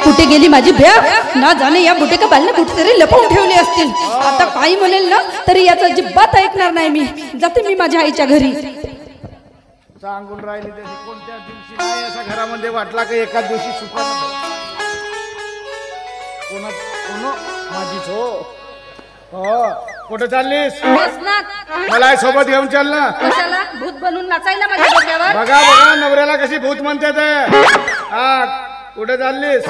कुठे गेली माझी भ्या ना जाणे या बुटे का बालने कुठेतरी लपवून ठेवले असतील आता काही म्हणेल ना तरी याचा अजिबात ऐकणार नाही मी जाते मी माझ्या आईच्या घरी सांगून राहिली त्याची कोणत्या दिवशी नाही असा घरामध्ये वाटला की एका दिवशी सुखा कोण माझीच हो कुठे चाललीस मला सोबत घेऊन चाल ना कशाला भूत बनून नाचायला माझ्या डोक्यावर बघा बघा नवऱ्याला कशी भूत म्हणतात हा कुठे चाललीस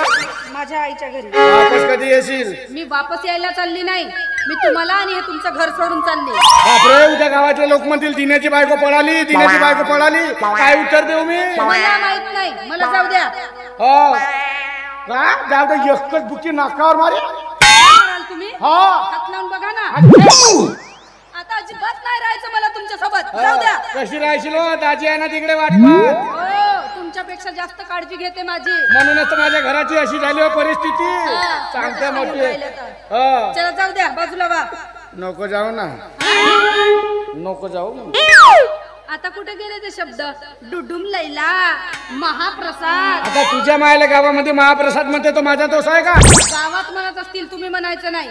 माझ्या आईच्या घरी वापस कधी येशील मी वापस यायला चालली नाही मी तुम्हाला आणि हे तुमचं घर सोडून चालली बापरे उद्या गावातले लोक म्हणतील दिन्याची बायको पळाली दिन्याची बायको पळाली काय उत्तर देऊ मी मला माहित नाही मला जाऊ द्या हो का जाऊ दे एकच बुकी नाकावर मारे तुम्ही हा हात लावून बघा ना आता अजिबात नाही राहायचं मला तुमच्या सोबत जाऊ द्या कशी राहायची लो दाजी आहे ना तिकडे वाटपात हो तुमच्यापेक्षा जास्त काळजी घेते माझी म्हणूनच तर माझ्या घराची अशी झाली हो परिस्थिती सांगते मोठी हो चला जाऊ द्या बाजूला वा नको जाऊ ना नको जाऊ आता कुठे गेले ते शब्द डुडुम लैला महाप्रसाद आता तुझ्या मायला गावामध्ये महाप्रसाद म्हणते तो माझा दोष आहे का गावात म्हणत असतील तुम्ही म्हणायचं नाही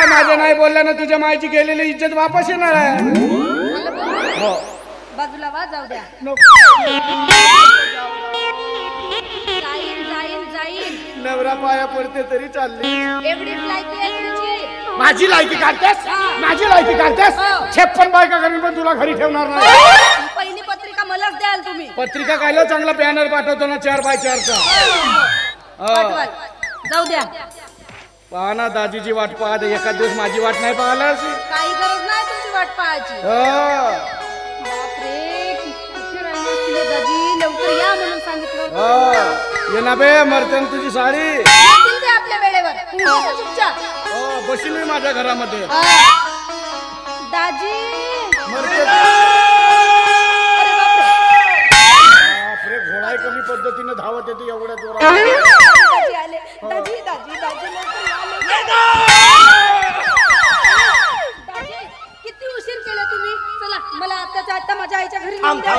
माझ्या नाही बोलल्यानं तुझ्या मायची गेलेली इज्जत वापस येणार आहे हो बाजूला वा जाऊ द्या जाईन जाईन जाईन नवरा पाया पडते तरी चालली एवढी लायकी आहे तुमची माझी लायकी काढतेस माझी लायकी काढतेस 56 बायका करून पण तुला घरी ठेवणार नाही पहिली पत्रिका मलाच द्याल तुम्ही पत्रिका काढलं चांगला बॅनर पाठवतो ना 4x4 चा जाऊ द्या पहा ना दाजीची वाट पाहा एका दिवस माझी वाट नाही पाहिला अशी काही गरज नाही तुमची वाट पाहायची बापरे कुठे राहिली असतील दाजी लवकर या म्हणून सांगितलं ये ना बे मरते तुझी साडी येतील ते आपल्या वेळेवर तुम्ही बसा चुपचाप बशील मी माझ्या घरामध्ये दाजी मरते बापरे घोडाई कमी पद्धतीने धावत येते एवढ्या जोरात दाजी आले दाजी दाजी दाजी दाजी किती उशीर केला तुम्ही चला मला आताच्या आता माझ्या आईच्या घरी नेऊन द्या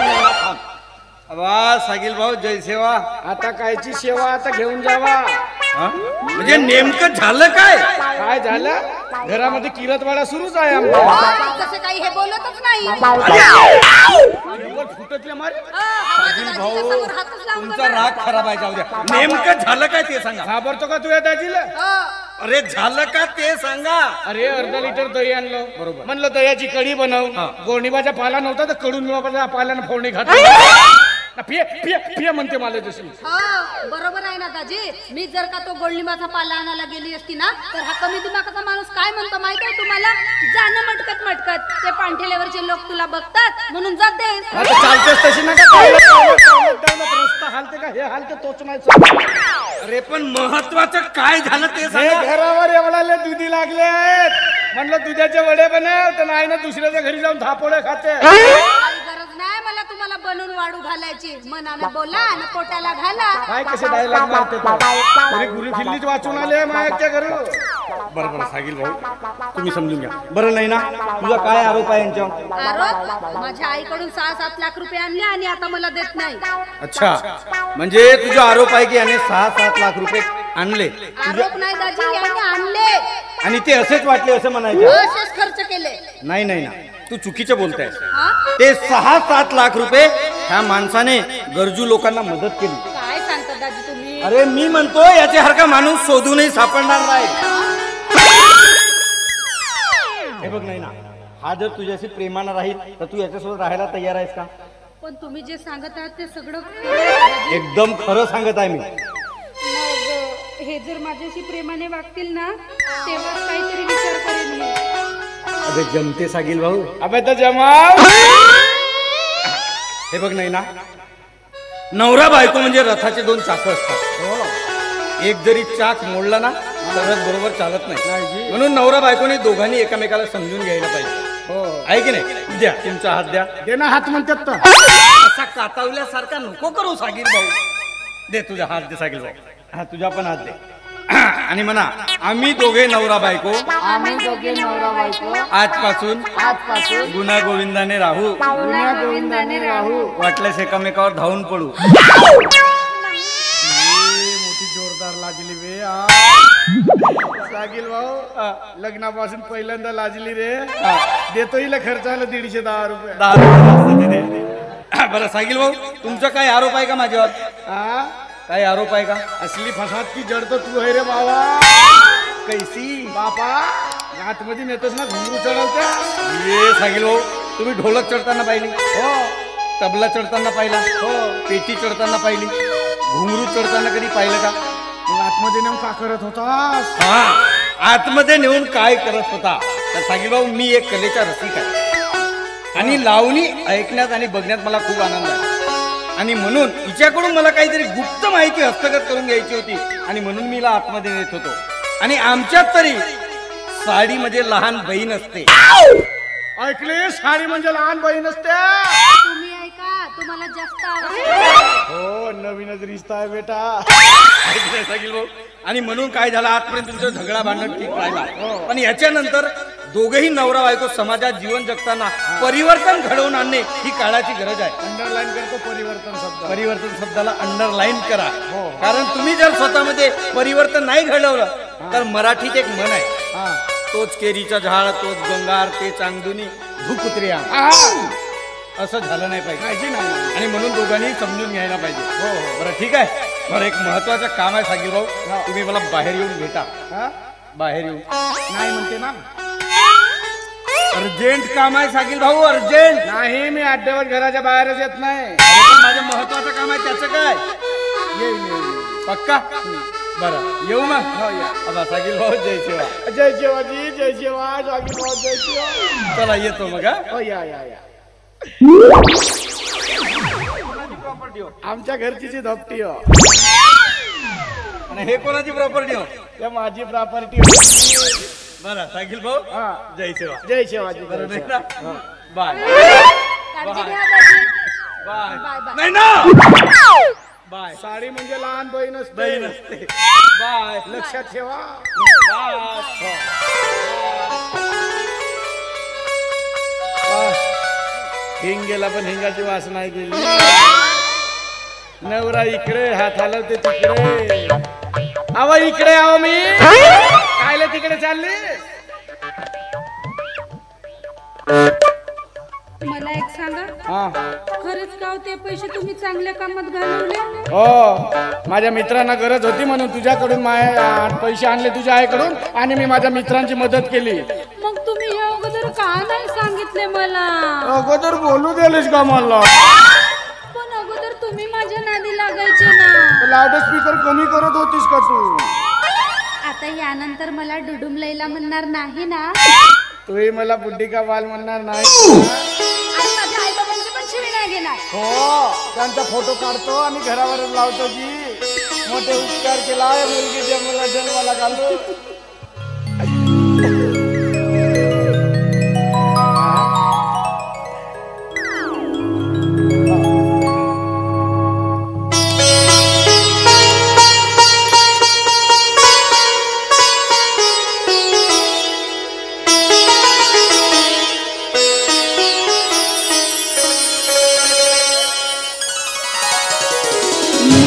वा सागिल भाऊ जय सेवा आता कायची सेवा आता घेऊन जावा म्हणजे नेमकं झालं काय काय झालं घरामध्ये किरतवाडा सुरूच आहे आमचा तसं काही हे बोलतच नाही फुटतले मारे सागिल भाऊ तुमचा राग खराब आहे जाऊ द्या नेमकं झालं काय ते सांगा घाबरतो का तुझ्या दाजीला अरे झालं का ते सांगा अरे अर्धा लिटर दही आणलं बरोबर म्हणलं दह्याची कढी बनव गोडणीबाचा पाला नव्हता तर कडून पाल्यानं फोडणी घातली पिय पिय पिय म्हणते मला जशी बरोबर आहे ना दाजी मी जर का तो गोळणीबाचा पाला आणायला गेली असती ना तर हा कमी दिमागाचा माणूस काय म्हणतो माहिती आहे तुम्हाला जाणं मटकत मटकत ते पांठेल्यावरचे लोक तुला बघतात म्हणून जाते चालतेस तशी नका रस्ता हालते का हे हालते तोच नाही अरे पण महत्वाचं काय झालं ते सांगा घरावर एवढाले दुधी लागले आहेत म्हणलं दुधाचे वडे बनव तर नाही ना दुसऱ्याच्या घरी जाऊन धापोळे खाते गरज नाही मला तुम्हाला बनवून वाढू घालायची मनाला बोला आणि पोटाला घाला काय कसे डायलॉग मारते गुरु खिल्लीच वाचून आले मायाच्या घरी बरोबर सागिल भाऊ तुम्ही समजून घ्या बरं नाही ना तुझा काय आरोप आहे यांच्यावर आरोप माझ्या आईकडून 6-7 लाख रुपये आणले आणि आता मला देत नाही अच्छा म्हणजे तुझा आरोप आहे की याने 6-7 लाख रुपये आणले आरोप नाही दाजी याने आणले आणि ते असेच वाटले असं म्हणायचे असेच खर्च केले नाही नाही ना तू चुकीचं बोलताय ते 6-7 लाख रुपये ह्या माणसाने गरजू लोकांना मदत केली काय सांगता दाजी तुम्ही अरे मी म्हणतो याच्यासारखा माणूस शोधूनही सापडणार नाही हे बघ नाही ना हा जर तुझ्याशी प्रेमानं राहील तर तू याच्यासोबत राहायला तयार आहेस का पण तुम्ही जे सांगत आहात ते सगळं एकदम खरं सांगत आहे मी मग हे जर माझ्याशी प्रेमाने वागतील ना तेव्हा काहीतरी विचार करेन मी अरे जमते सागिल भाऊ अबे तर जमाव हे बघ नाही ना नवरा बायको म्हणजे रथाचे 2 चाकं असतात एक जरी चाक मोडला ना तर रथ बरोबर चालत नाही म्हणून नवरा बायकोने दोघांनी एकमेकाला समजून घ्यायला पाहिजे हो आहे की नाही द्या तुमचा हात द्या दे ना हात म्हणतात तर असा कातावल्यासारखा नको करू सागिल भाऊ दे तुझा हात दे सागिल भाऊ हा तुझा पण हात दे आणि म्हणा आम्ही दोघे नवरा बायको आजपासून गुन्हा गोविंदाने राहू वाटल्यास एकामेकावर धावून पडू मोठी जोरदार जोरदार लाजली बे सागिल भाऊ लग्नापासून पहिल्यांदा लाजली रे देतो हिला खर्चाला 110 रुपये बरं सागिल भाऊ तुमचा काय आरोप आहे का माझ्यावर? हा काय आरोप आहे का? असली फसाद की जड तो तू आहे रे बाबा. कैसी बापा आतमध्ये नेतोस ना घुंगरू चढवत्या. ये सागिल भाऊ तुम्ही ढोलक चढताना पाहिली, हो तबला चढताना पाहिला, हो पेटी चढताना पाहिली, घुंगरू चढताना कधी पाहिलं का? मग आतमध्ये नेऊन का करत होतास? हा आतमध्ये नेऊन काय करत होता? तर सागिल भाऊ मी एक कलेचा रसिक आहे आणि लावणी ऐकण्यात आणि बघण्यात मला खूप आनंद आहे आणि म्हणून हिच्याकडून मला काहीतरी गुप्त माहिती हस्तगत करून घ्यायची होती आणि म्हणून मी हिला आतमध्ये नेत होतो. आणि आमच्यात तरी साडीमध्ये लहान बहीण असते. ऐकले साडी म्हणजे लहान बहीण असते. तुम्ही ऐका तुम्हाला जास्त आवाज. हो नवीनच रिश्ता आहे बेटा. ऐकलंय सागिल भाऊ आणि म्हणून काय झालं आजपर्यंत तुमचं झगडा भांडण ठीक राहिला पण याच्यानंतर दोघेही नवरा बायको समाजात जीवन जगताना परिवर्तन घडवून आणणे ही काळाची गरज आहे. अंडरलाईन करतो परिवर्तन शब्द. परिवर्तन शब्दाला अंडरलाईन करा कारण तुम्ही जर स्वतःमध्ये परिवर्तन नाही घडवलं तर मराठीत एक म्हण आहे, हा तोच केरीचा झाड तोच गंगार ते चांगदुनी धुकुत्रिया. असं झालं नाही पाहिजे नाही. आणि म्हणून दोघांनी समजून घ्यायला पाहिजे. हो बरं ठीक आहे. बरं एक महत्वाचं काम आहे सागिल भाऊ, तुम्ही मला बाहेर येऊन भेटा. हा बाहेर येऊन नाही म्हणते ना. अर्जंट काम आहे सागिल भाऊ, अर्जंट. नाही मी अड्ड्यावर घराच्या बाहेरच येत नाही. माझं महत्वाचं काम आहे त्याचं काय? येईल पक्का? बरं येऊ मग. हो या. आता सागिल भाऊ जय सेवा. जय शिवाजी जय शिवा जागी भाऊ जय शिवा. चला येतो मग. हो या या या. आमच्या घरची जी धपटी हो आणि हे कोणाची प्रॉपर्टी हो? ते माझी प्रॉपर्टी होती. बरं सागिल भाऊ हा जय सेवा. जय शिवाजी बरं जय नाही शिवा. ना? बाय काळजी घ्या दाजी. Bye bye bye. नाही ना. बाय. साडी म्हणजे लहान बहीण असते. बहीण असते. बाय. लक्षात ठेवा. बाय. हिंग गेला पण हिंगाची वास नाही गेली. नवरा इकडे हात हलवते तिकडे. आवा इकडे आहो मी कायले तिकडे चालले. मला एक सांगा हा खरंच का हो ते पैसे तुम्ही चांगल्या कामात घालवले? हो माझ्या मित्रांना गरज होती म्हणून तुझ्याकडून पैसे आणले तुझ्या आईकडून आणि मी माझ्या मित्रांची मदत केली. मग तुम्ही हे अगोदर का नाही सांगितले मला? अगोदर बोलू दिलेस का मला? पण अगोदर तुम्ही माझ्या नादी लागायचे ना. लाऊड स्पीकर कमी करत होतीस का तू? आता यानंतर मला डुडुम लैला म्हणणार नाही ना? तूही मला बुड्डी का बाल म्हणणार नाही. आणि माझ्या आई बाबांची पण शिवी नाही घेणार. हो त्यांचा फोटो काढतो आणि घरावर लावतो जी मोठे उपकार केला आहे मुलगी मला जन्माला घालतो.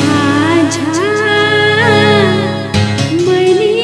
माझ्या मनी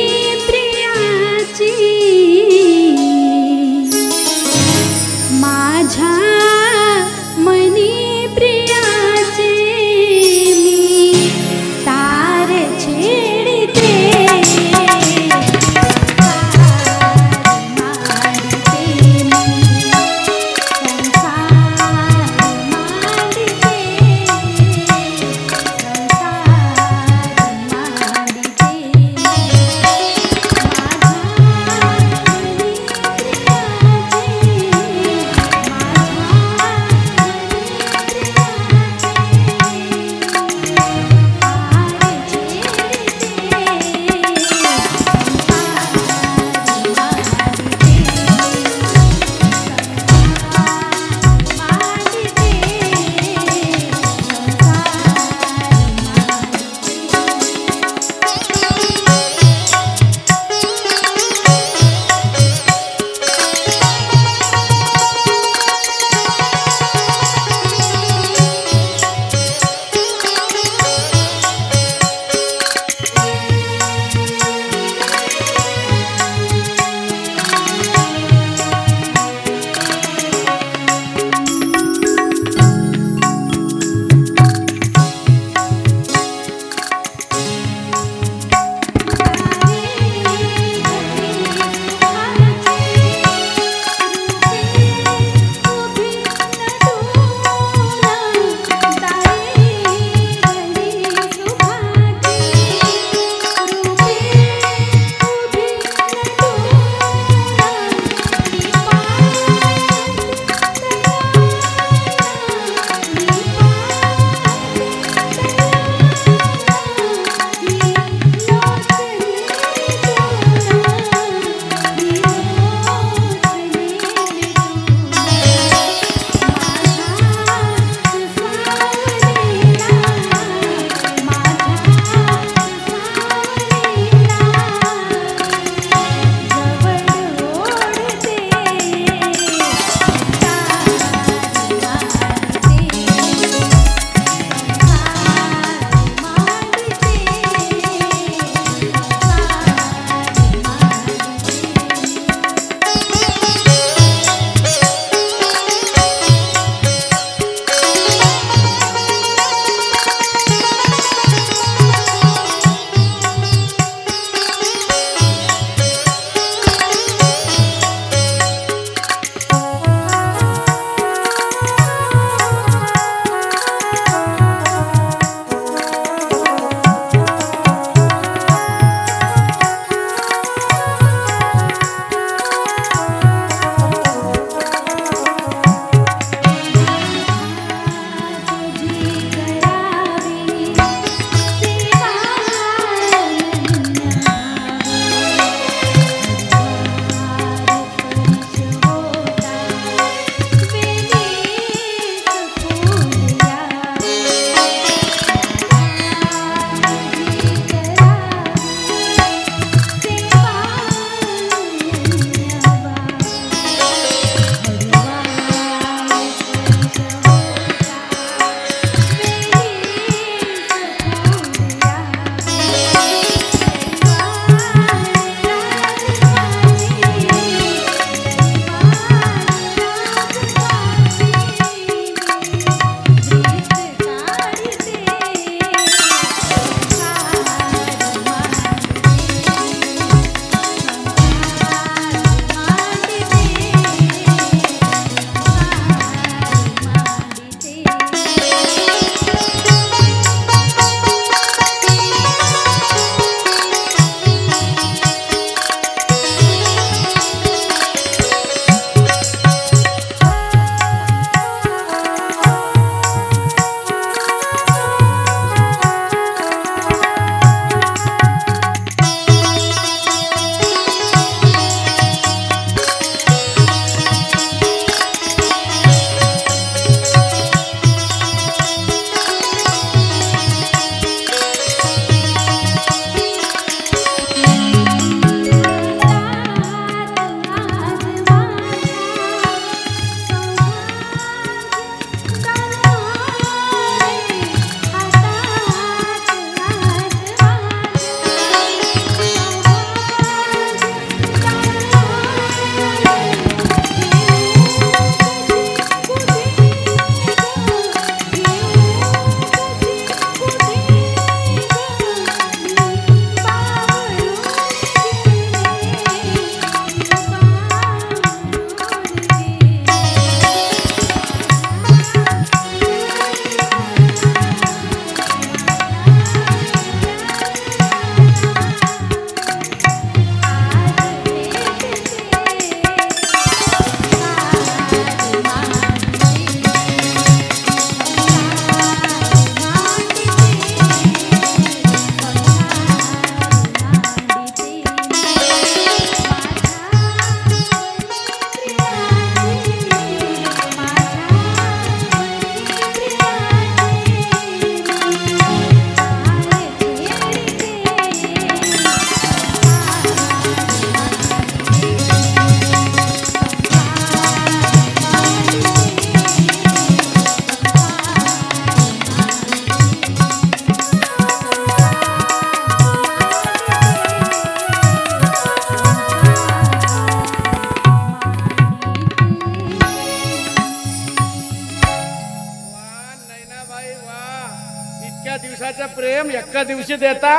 प्रेम एका दिवशी देता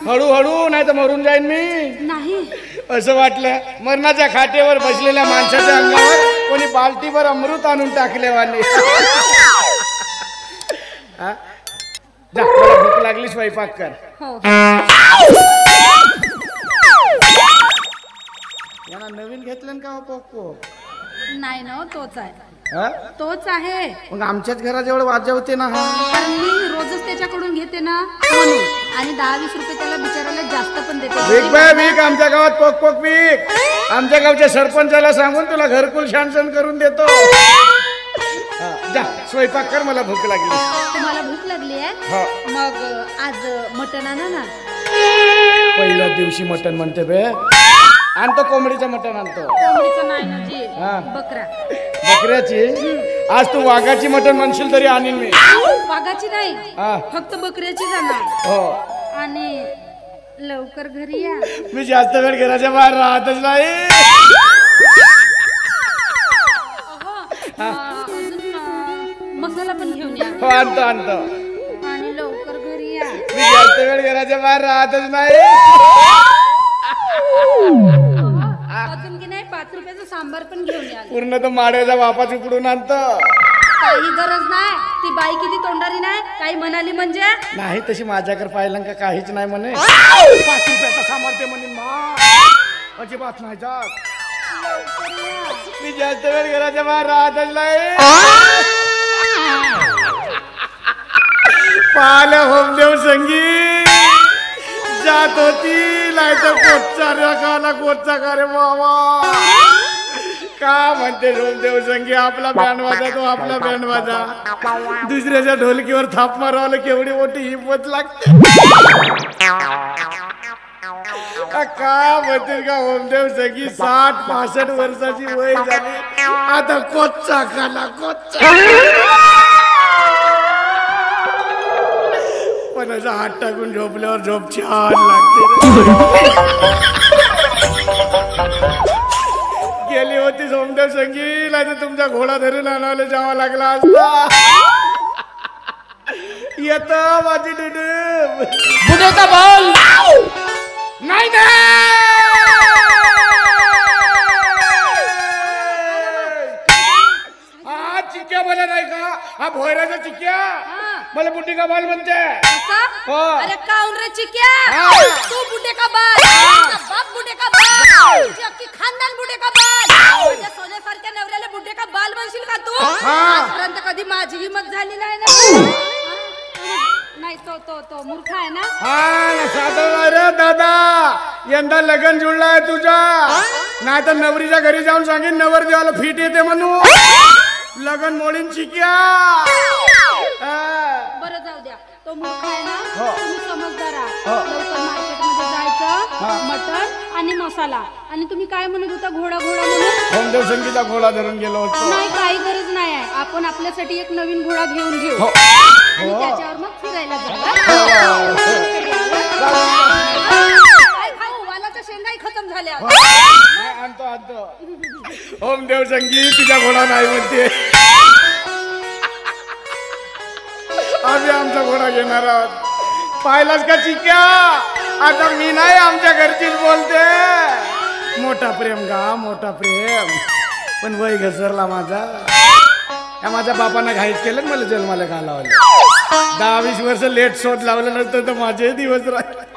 हळूहळू, नाही तर मरून जाईन मी. नाही असं वाटलं मरणाच्या खाटेवर बसलेल्या माणसाच्या अंगावर कोणी बाल्टीभर अमृत आणून टाकले वाले. हा? जा, मला भूक लागली, स्वयंपाक कर. हो यांना नवीन घेतलं ना का पोको? नाही ना, तोच आहे, हा? तोच आहे. मग आमच्याच घराजवळ वाजवते ना हा. कारण मी रोजच त्याच्याकडून घेते ना म्हणून. आणि 10-20 रुपये त्याला बिचारायला जास्त पण देते. विक बाय विक, आमच्या गावात पोक पोक विक. आमच्या गावच्या सरपंचाला सांगून तुला घरकुल शांसन करून देतो. हा, जा स्वयंपाक कर, मला भूक लागली. तुम्हाला भूक लागली आहे? हा. मग आज मटण आणा ना. पहिल्या दिवशी मटण म्हणते बे. आणतो कोंबडीचं मटण आणतो. कोंबडीचं नाही ना जी, हा. बकरा. बकऱ्याची? आज तू वाघाची मटण म्हणशील तरी आणीन मी. वाघाची नाही, हा. फक्त बकऱ्याची जाणार. हो. आणि लवकर घरी या. मी जास्त वेळ घराच्या बाहेर राहतच नाही. अजून मसाला पण घेऊन या. हो, आणतो आणतो. आणि लवकर घरी या. मी जास्त वेळ घराच्या बाहेर राहतच नाही. अजून की नाही 5 रुपयाचं सांबार पण घेऊन या. पूर्ण तर माड्याचा वापाच उकडून आणतो. काही गरज नाही, ती बाई किती तोंडारी नाही, काही म्हणाली म्हणजे. नाही तशी माझ्याकडे पाहिलं का काहीच नाही म्हणे. 5 रुपयाचा सांबार ते म्हणे मा, अजिबात नाही जात. मी जास्त वेळ घराच्या बाहेर राहतच नाही. पाहिलं होमदेव संगीत जात होती, नाही तर कोटचा रकाला कोटचा का रे बाबा. का म्हणते होमदेव संगी, आपला बँड वाजा तो आपला बँड वाजा. दुसऱ्याच्या ढोलकीवर थाप मारावलं केवढी मोठी हिंमत लागते. का म्हणते का होमदेव संगी, 60-65 वर्षाची वय झाली, आता कोटचा खाला कोटचा. पण असं हात टाकून झोपल्यावर झोप छान लागते. गेली होती सोमदेव संगी, नाही तर तुमचा घोडा धरून आणायला जावा लागला असता. येत माझी डुडू बुढे का बोल. नाही हा चिक्क्या मला नाही का, हा भोयराचा चिक्क्या मला बुड्डी का बाल म्हणते. हो. अरे काऊन रे चिक्या, हा. तू बुड्ढे का बाल, तुझा बाप बुड्ढे का बाल, तुझी अख्खी खानदान बुड्ढे का बाल. माझ्या सोन्यासारख्या नवऱ्याला बुड्ढे का बाल म्हणशील का तू? आजपर्यंत कधी माझी हिंमत झाली नाही ना. नाही, तो मूर्ख आहे ना. हा साधव रे दादा, यंदा लगन जुळलाय तुझा. नाही तर नवरीच्या घरी जाऊन सांगेन नवर देवाला फिट येते म्हणून. लगन मोडीन चिक्या. बरं जाऊ द्या, तो मूर्ख आहे ना. हो. तुम्ही समजदार आहात. हो. लवकर मार्केटमध्ये जायचं, मटण आणि मसाला. आणि तुम्ही काय म्हणत होता, घोडा घोडा म्हणून? होमदेव संगीता घोडा धरून गेलो होतो. नाही, काही गरज नाही आहे. आपण आपल्यासाठी एक नवीन घोडा घेऊन घेऊ हो. आणि त्याच्यावर मग फिरायला जाऊ. काय खाऊ, वालाच्या शेंगाही खतम झाल्या. नाही, आणतो. होमदेव संगीत तुझ्या घोडा नाही म्हणते. आम्ही आमचा घोडा घेणार आहोत. पाहिलास का चिक्या, आता मी नाही आमच्या घरचीच बोलते. मोठा प्रेम गा, मोठा प्रेम. पण वय घसरला माझा. या माझ्या बापानं घाईत केलं मला जन्माला घालावलं. 10-20 वर्ष लेट शोध लावलं नसतं तर माझे दिवस राहिले.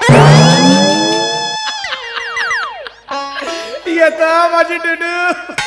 येत माझी डुडू.